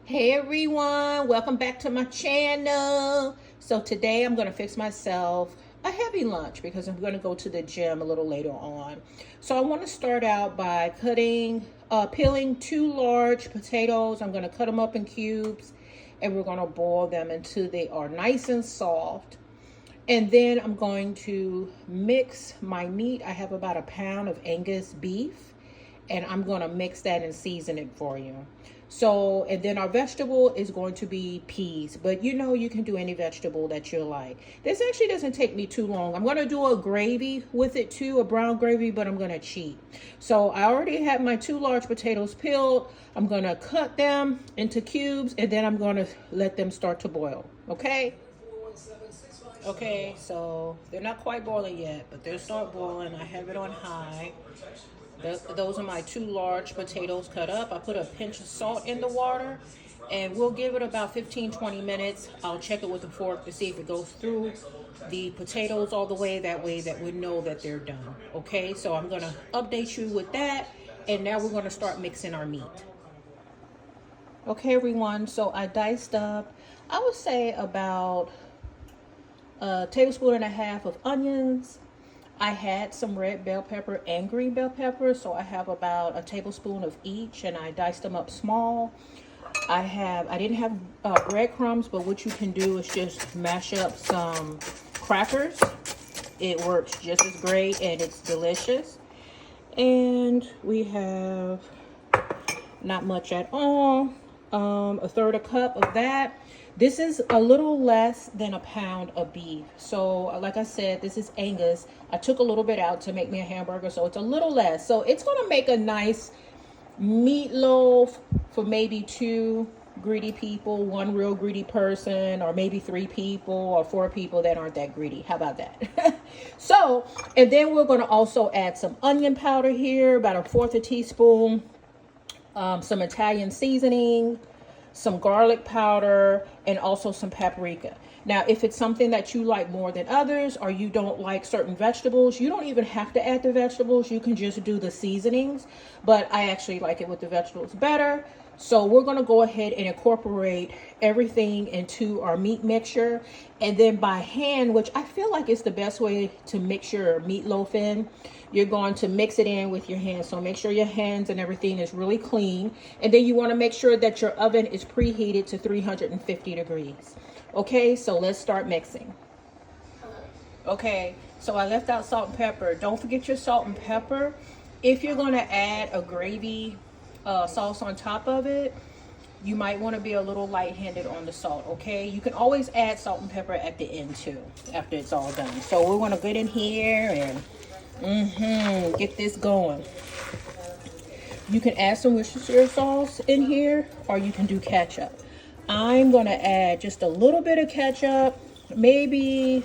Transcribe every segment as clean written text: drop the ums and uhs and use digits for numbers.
Hey everyone, welcome back to my channel. So today I'm going to fix myself a heavy lunch because I'm going to go to the gym a little later on. So I want to start out by peeling 2 large potatoes. I'm going to cut them up in cubes and we're going to boil them until they are nice and soft. And then I'm going to mix my meat. I have about a pound of Angus beef and I'm going to mix that and season it for you. So, and then our vegetable is going to be peas, but you can do any vegetable that you like. This actually doesn't take me too long. I'm going to do a gravy with it too, a brown gravy, but I'm going to cheat. So I already have my 2 large potatoes peeled. I'm going to cut them into cubes and then I'm going to let them start to boil. Okay. Okay, so they're not quite boiling yet, but they'll start boiling. I have it on high. Those are my 2 large potatoes cut up. I put a pinch of salt in the water and we'll give it about 15-20 minutes. I'll check it with a fork to see if it goes through the potatoes all the way. That way that we know that they're done. Okay, so I'm going to update you with that. And now we're going to start mixing our meat. Okay, everyone, so I diced up, I would say about a tablespoon and a half of onions. I had some red bell pepper and green bell pepper, so I have about a tablespoon of each, and I diced them up small. I didn't have breadcrumbs, but what you can do is just mash up some crackers. It works just as great, and it's delicious. And we have not much at all, a third a cup of that. This is a little less than a pound of beef. So like I said, this is Angus. I took a little bit out to make me a hamburger, so it's a little less. So it's going to make a nice meatloaf for maybe 2 greedy people, 1 real greedy person, or maybe 3 people or 4 people that aren't that greedy. How about that? So, and then we're going to also add some onion powder here, about 1/4 teaspoon, some Italian seasoning, some garlic powder, and also some paprika. Now, if it's something that you like more than others, or you don't like certain vegetables, you don't even have to add the vegetables. You can just do the seasonings, but I actually like it with the vegetables better. So we're going to go ahead and incorporate everything into our meat mixture, and then by hand, which I feel like is the best way to mix your meatloaf in. You're going to mix it in with your hands. So make sure your hands and everything is really clean. And then you want to make sure that your oven is preheated to 350 degrees. Okay, so let's start mixing. Okay, so I left out salt and pepper. Don't forget your salt and pepper. If you're going to add a gravy sauce on top of it, you might want to be a little light-handed on the salt. Okay, you can always add salt and pepper at the end too, after it's all done. So we're going to get in here and get this going. You can add some Worcestershire sauce in here, or you can do ketchup. I'm going to add just a little bit of ketchup, maybe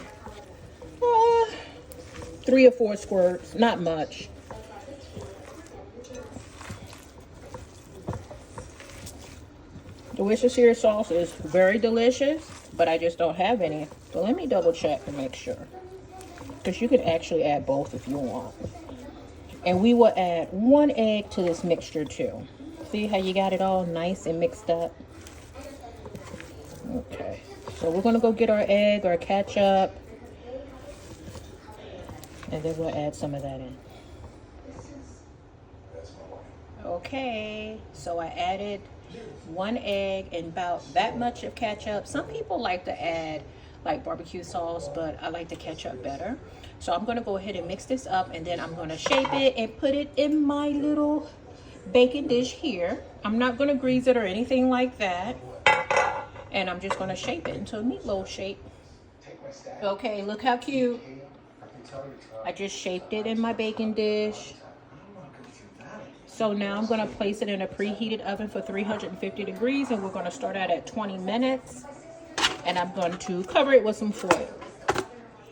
3 or 4 squirts, not much. The Worcestershire sauce is very delicious, but I just don't have any. So let me double check to make sure, because you can actually add both if you want. And we will add 1 egg to this mixture too. See how you got it all nice and mixed up? Okay, so we're gonna go get our egg, our ketchup, and then we'll add some of that in. Okay, so I added 1 egg and about that much of ketchup. Some people like to add like barbecue sauce, but I like the ketchup better. So I'm going to go ahead and mix this up, and then I'm going to shape it and put it in my little baking dish here. I'm not going to grease it or anything like that. And I'm just going to shape it into a meatloaf shape. Okay, look how cute. I just shaped it in my baking dish. So now I'm going to place it in a preheated oven for 350 degrees, and we're going to start out at 20 minutes. And I'm going to cover it with some foil.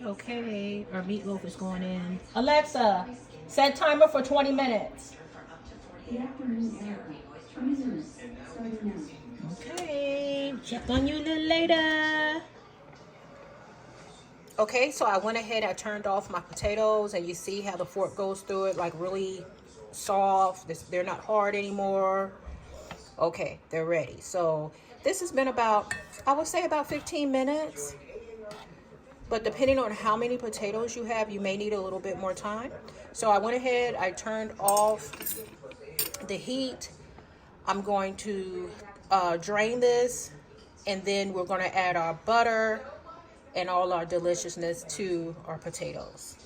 Okay, our meatloaf is going in. Alexa, set timer for 20 minutes. Okay, check on you a little later. Okay, so I went ahead, I turned off my potatoes, and you see how the fork goes through it, like really soft. They're not hard anymore. Okay, they're ready. So this has been about, I would say about 15 minutes. But depending on how many potatoes you have, you may need a little bit more time. So I went ahead, I turned off the heat. I'm going to drain this, and then we're going to add our butter and all our deliciousness to our potatoes.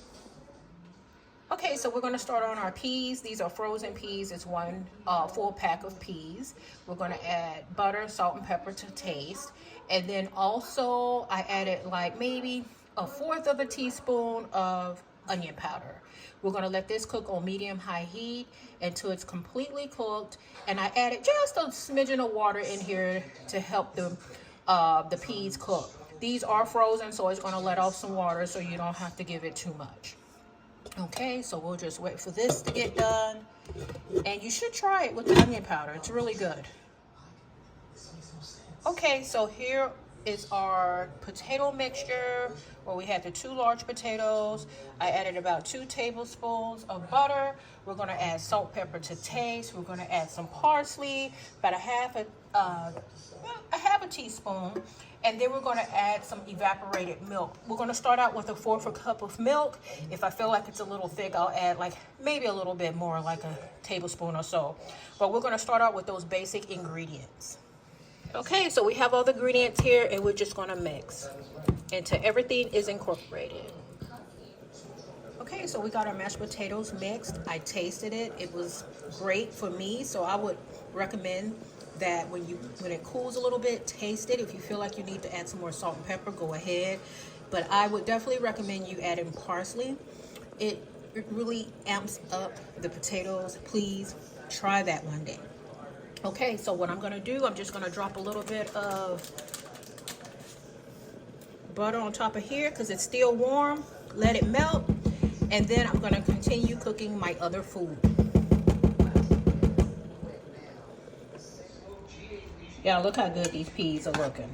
Okay, so we're going to start on our peas. These are frozen peas. It's one full pack of peas. We're going to add butter, salt, and pepper to taste. And then also I added like maybe 1/4 of a teaspoon of onion powder. We're going to let this cook on medium-high heat until it's completely cooked. And I added just a smidgen of water in here to help the peas cook. These are frozen, so it's going to let off some water, so you don't have to give it too much. Okay, so we'll just wait for this to get done. And you should try it with the onion powder. It's really good. Okay, so here is our potato mixture where we had the 2 large potatoes. I added about 2 tablespoons of butter. We're going to add salt, pepper to taste. We're going to add some parsley, about a half a teaspoon. And then we're going to add some evaporated milk. We're going to start out with 1/4 cup of milk. If I feel like it's a little thick, I'll add like maybe a little bit more, like a tablespoon or so. But we're going to start out with those basic ingredients. Okay, so we have all the ingredients here, and we're just going to mix until everything is incorporated. Okay, so we got our mashed potatoes mixed. I tasted it. It was great for me, so I would recommend that when it cools a little bit, taste it. If you feel like you need to add some more salt and pepper, go ahead. But I would definitely recommend you adding parsley. It really amps up the potatoes. Please try that one day. Okay, so what I'm going to do, I'm just going to drop a little bit of butter on top of here because it's still warm. Let it melt. And then I'm going to continue cooking my other food. Yeah, look how good these peas are looking.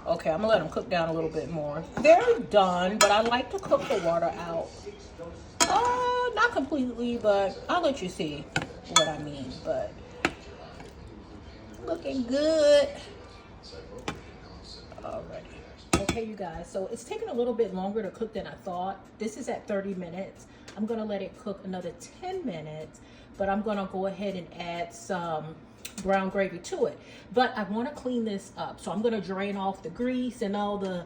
Okay, I'm going to let them cook down a little bit more. They're done, but I like to cook the water out. Not completely, but I'll let you see what I mean. But looking good. Alrighty. Okay, you guys, so it's taking a little bit longer to cook than I thought. This is at 30 minutes. I'm going to let it cook another 10 minutes, but I'm going to go ahead and add some brown gravy to it. But I want to clean this up, so I'm going to drain off the grease and all the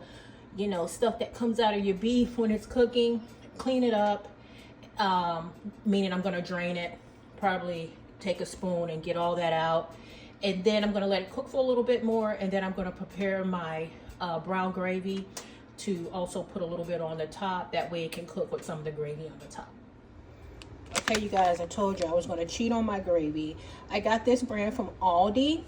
stuff that comes out of your beef when it's cooking. Clean it up, meaning I'm going to drain it, probably take a spoon and get all that out, and then I'm going to let it cook for a little bit more, and then I'm going to prepare my brown gravy to also put a little bit on the top. That way it can cook with some of the gravy on the top. Okay, you guys, I told you I was going to cheat on my gravy. I got this brand from Aldi.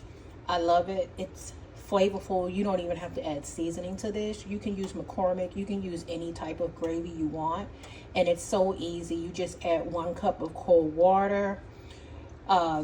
I love it. It's flavorful. You don't even have to add seasoning to this. You can use McCormick. You can use any type of gravy you want. And it's so easy. You just add 1 cup of cold water,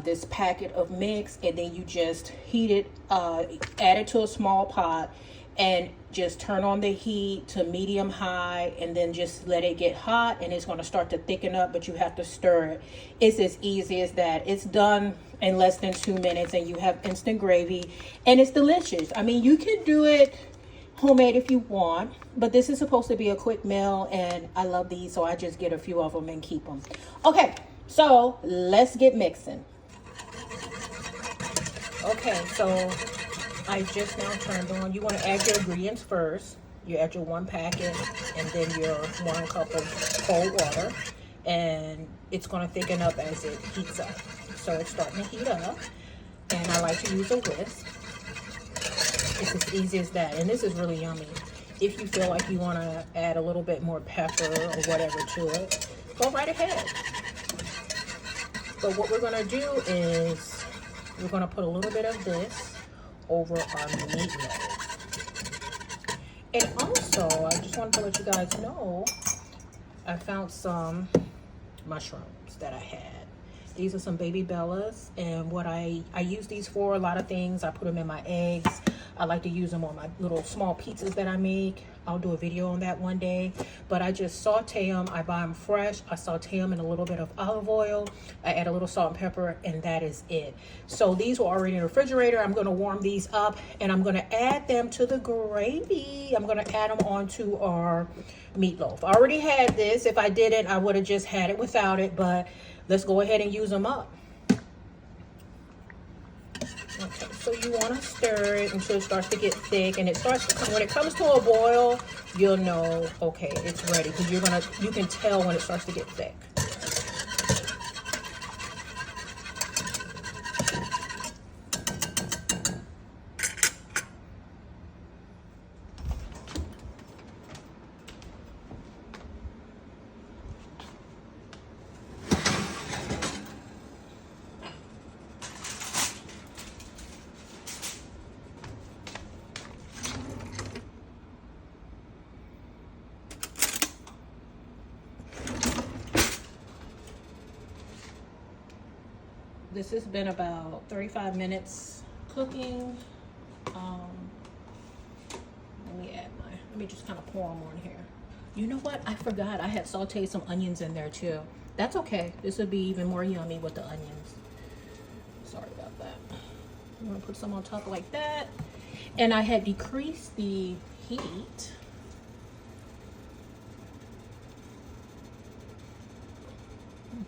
this packet of mix, and then you just heat it, add it to a small pot, and just turn on the heat to medium high, and then just let it get hot, and it's going to start to thicken up, but you have to stir it. It's as easy as that. It's done in less than 2 minutes, and you have instant gravy, and it's delicious. I mean, you can do it homemade if you want, but this is supposed to be a quick meal, and I love these, so I just get a few of them and keep them. Okay, so let's get mixing. Okay, so I just now turned on. You want to add your ingredients first. You add your 1 packet and then your 1 cup of cold water, and it's going to thicken up as it heats up. So it's starting to heat up, and I like to use a whisk. It's as easy as that, and this is really yummy. If you feel like you want to add a little bit more pepper or whatever to it, go right ahead. But what we're going to do is we're going to put a little bit of this over our meatloaf. And also, I just wanted to let you guys know, I found some mushrooms that I had. These are some baby Bellas, and what I use these for a lot of things. I put them in my eggs. I like to use them on my little small pizzas that I make. I'll do a video on that one day. But I just saute them. I buy them fresh. I saute them in a little bit of olive oil. I add a little salt and pepper, and that is it. So these were already in the refrigerator. I'm going to warm these up, and I'm going to add them to the gravy. I'm going to add them onto our meatloaf. I already had this. If I didn't, I would have just had it without it, but let's go ahead and use them up. Okay, so you want to stir it until it starts to get thick, and it starts to come, when it comes to a boil, you'll know, okay, it's ready, because you can tell when it starts to get thick. This has been about 35 minutes cooking. Let me just kind of pour them on here. You know what? I forgot I had sauteed some onions in there too. That's okay. This would be even more yummy with the onions. Sorry about that. I'm gonna put some on top like that. And I had decreased the heat.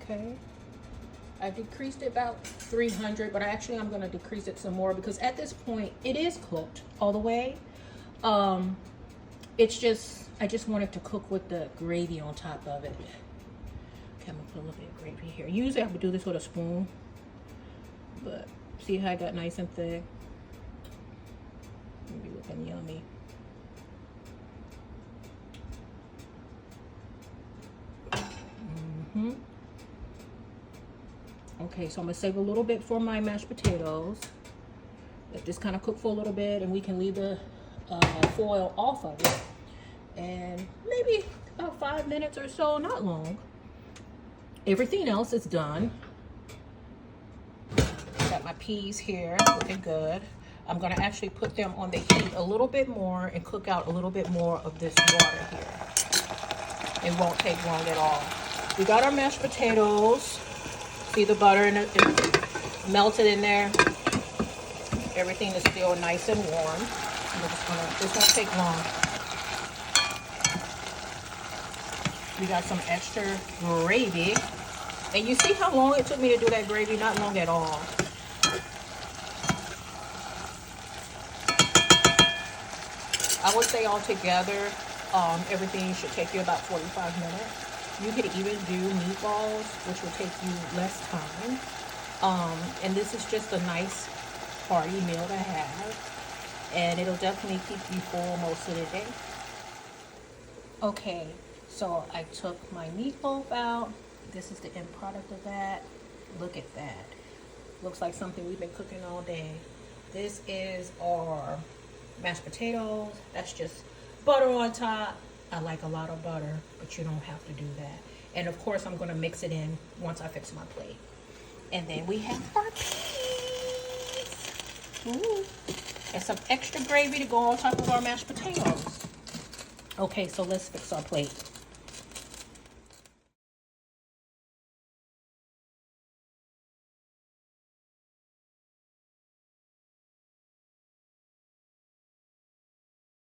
Okay. I decreased it about 300, but I'm going to decrease it some more because at this point it is cooked all the way. It's just, I just want it to cook with the gravy on top of it. Okay, I'm going to put a little bit of gravy here. Usually I would do this with a spoon, but see how I got nice and thick? It'll be looking yummy. Okay, so I'm gonna save a little bit for my mashed potatoes. Let this kind of cook for a little bit, and we can leave the foil off of it. And maybe about 5 minutes or so, not long. Everything else is done. Got my peas here, looking good. I'm gonna actually put them on the heat a little bit more and cook out a little bit more of this water here. It won't take long at all. We got our mashed potatoes. See the butter and it melted in there. Everything is still nice and warm. This won't take long. We got some extra gravy. And you see how long it took me to do that gravy? Not long at all. I would say altogether, everything should take you about 45 minutes. You could even do meatballs, which will take you less time. And this is just a nice hearty meal to have. And it'll definitely keep you full most of the day. Okay, so I took my meatloaf out. This is the end product of that. Look at that. Looks like something we've been cooking all day. This is our mashed potatoes. That's just butter on top. I like a lot of butter, but you don't have to do that. And of course, I'm going to mix it in once I fix my plate. And then we have our peas. Ooh. And some extra gravy to go on top of our mashed potatoes. Okay, so let's fix our plate.